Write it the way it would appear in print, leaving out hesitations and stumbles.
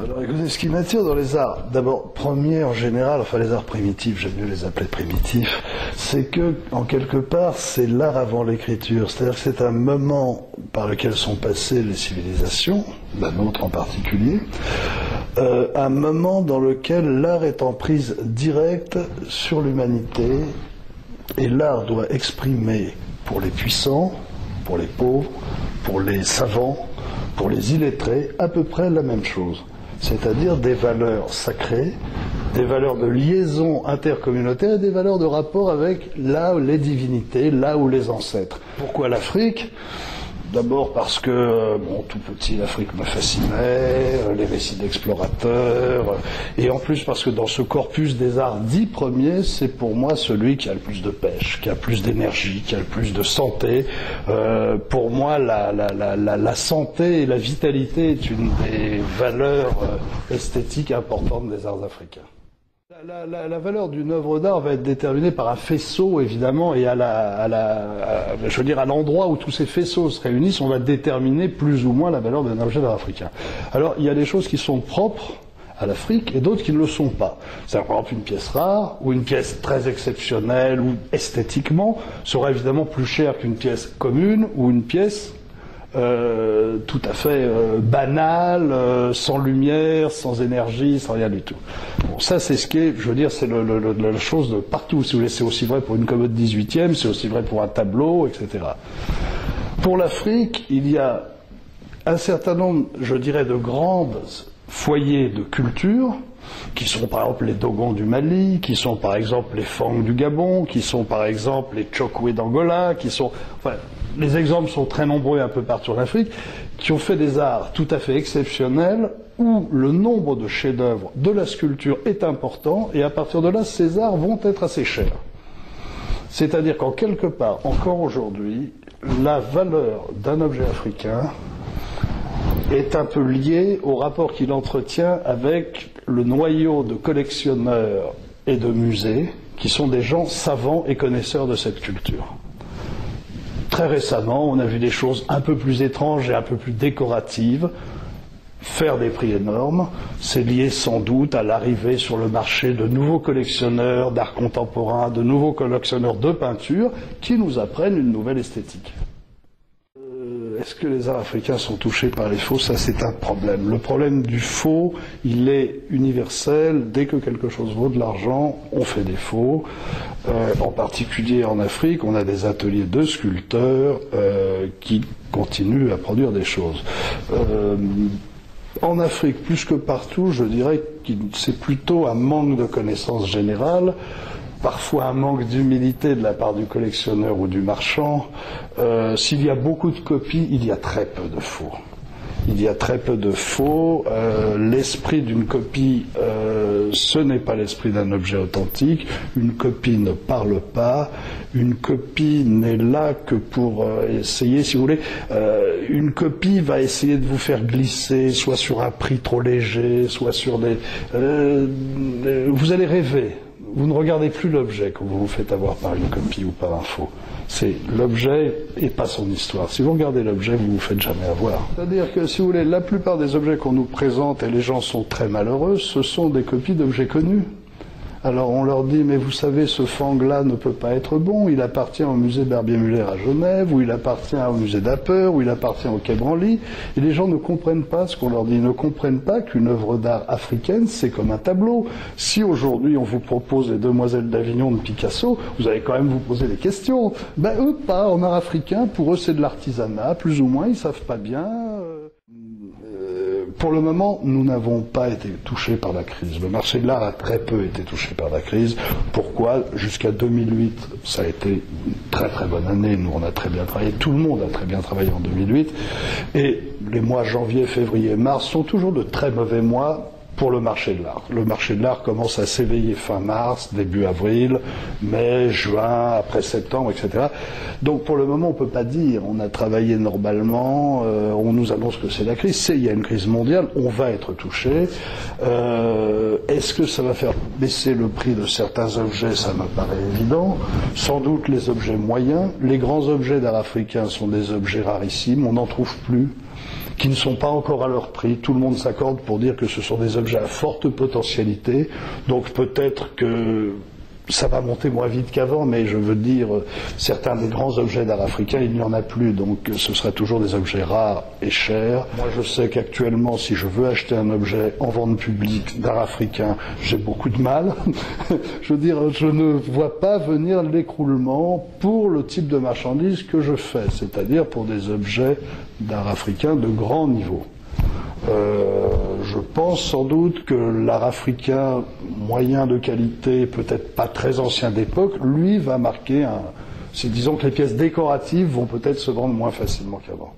Alors écoutez, ce qui m'attire dans les arts, d'abord, premier en général, enfin les arts primitifs, j'aime mieux les appeler primitifs, c'est que, en quelque part, c'est l'art avant l'écriture. C'est-à-dire que c'est un moment par lequel sont passées les civilisations, la nôtre en particulier, un moment dans lequel l'art est en prise directe sur l'humanité, et l'art doit exprimer pour les puissants, pour les pauvres, pour les savants, pour les illettrés, à peu près la même chose. C'est-à-dire des valeurs sacrées, des valeurs de liaison intercommunautaire et des valeurs de rapport avec là où les divinités, là où les ancêtres. Pourquoi l'Afrique ? D'abord parce que, tout petit, l'Afrique me fascinait, les récits d'explorateurs, et en plus parce que dans ce corpus des arts dits premiers, c'est pour moi celui qui a le plus de pêche, qui a le plus d'énergie, qui a le plus de santé. Pour moi, la santé et la vitalité est une des valeurs esthétiques importantes des arts africains. La valeur d'une œuvre d'art va être déterminée par un faisceau, évidemment, et à l'endroit où tous ces faisceaux se réunissent, on va déterminer plus ou moins la valeur d'un objet d'art africain. Alors, il y a des choses qui sont propres à l'Afrique et d'autres qui ne le sont pas. C'est-à-dire, par exemple, une pièce rare ou une pièce très exceptionnelle ou esthétiquement sera évidemment plus chère qu'une pièce commune ou une pièce tout à fait banal, sans lumière, sans énergie, sans rien du tout. Bon, ça c'est ce qui est, je veux dire, c'est la chose de partout. Si vous voulez, c'est aussi vrai pour une commode 18e, c'est aussi vrai pour un tableau, etc. Pour l'Afrique, il y a un certain nombre, je dirais, de grands foyers de culture, qui sont par exemple les Dogons du Mali, qui sont par exemple les Fang du Gabon, qui sont par exemple les Chokwe d'Angola, qui sont... Enfin, les exemples sont très nombreux un peu partout en Afrique, qui ont fait des arts tout à fait exceptionnels, où le nombre de chefs-d'œuvre de la sculpture est important, et à partir de là, ces arts vont être assez chers. C'est-à-dire qu'en quelque part, encore aujourd'hui, la valeur d'un objet africain est un peu liée au rapport qu'il entretient avec le noyau de collectionneurs et de musées, qui sont des gens savants et connaisseurs de cette culture. Très récemment, on a vu des choses un peu plus étranges et un peu plus décoratives faire des prix énormes. C'est lié sans doute à l'arrivée sur le marché de nouveaux collectionneurs d'art contemporain, de nouveaux collectionneurs de peinture qui nous apprennent une nouvelle esthétique. Est-ce que les arts africains sont touchés par les faux ? Ça, c'est un problème. Le problème du faux, il est universel. Dès que quelque chose vaut de l'argent, on fait des faux. En particulier en Afrique, on a des ateliers de sculpteurs qui continuent à produire des choses. En Afrique, plus que partout, je dirais que c'est plutôt un manque de connaissances générales, parfois un manque d'humilité de la part du collectionneur ou du marchand. S'il y a beaucoup de copies, il y a très peu de faux. Il y a très peu de faux. L'esprit d'une copie, ce n'est pas l'esprit d'un objet authentique. Une copie ne parle pas. Une copie n'est là que pour essayer, si vous voulez, une copie va essayer de vous faire glisser, soit sur un prix trop léger, soit sur des... vous allez rêver. Vous ne regardez plus l'objet quand vous vous faites avoir par une copie ou par un faux. C'est l'objet et pas son histoire. Si vous regardez l'objet, vous ne vous faites jamais avoir. C'est-à-dire que, si vous voulez, la plupart des objets qu'on nous présente, et les gens sont très malheureux, ce sont des copies d'objets connus. Alors on leur dit, mais vous savez, ce fang-là ne peut pas être bon, il appartient au musée Barbier-Muller à Genève, ou il appartient au musée d'Apper, ou il appartient au Quai Branly, et les gens ne comprennent pas ce qu'on leur dit. Ils ne comprennent pas qu'une œuvre d'art africaine, c'est comme un tableau. Si aujourd'hui on vous propose les Demoiselles d'Avignon de Picasso, vous allez quand même vous poser des questions. Ben eux pas, en art africain, pour eux c'est de l'artisanat, plus ou moins, ils savent pas bien... Pour le moment, nous n'avons pas été touchés par la crise. Le marché de l'art a très peu été touché par la crise. Pourquoi ? Jusqu'à 2008, ça a été une très très bonne année. Nous, on a très bien travaillé. Tout le monde a très bien travaillé en 2008. Et les mois janvier, février, mars sont toujours de très mauvais mois pour le marché de l'art. Le marché de l'art commence à s'éveiller fin mars, début avril, mai, juin, après septembre, etc. Donc pour le moment, on ne peut pas dire. On a travaillé normalement, on nous annonce que c'est la crise. Il y a une crise mondiale, on va être touché. Est-ce que ça va faire baisser le prix de certains objets ? Ça me paraît évident. Sans doute les objets moyens. Les grands objets d'art africain sont des objets rarissimes, on n'en trouve plus. qui ne sont pas encore à leur prix. Tout le monde s'accorde pour dire que ce sont des objets à forte potentialité, donc peut-être que ça va monter moins vite qu'avant, mais je veux dire, certains des grands objets d'art africain, il n'y en a plus, donc ce seraient toujours des objets rares et chers. Moi, je sais qu'actuellement, si je veux acheter un objet en vente publique d'art africain, j'ai beaucoup de mal. Je veux dire, je ne vois pas venir l'écroulement pour le type de marchandise que je fais, c'est-à-dire pour des objets d'art africain de grand niveau. Je pense sans doute que l'art africain moyen de qualité, peut-être pas très ancien d'époque, lui va marquer disons que les pièces décoratives vont peut-être se vendre moins facilement qu'avant.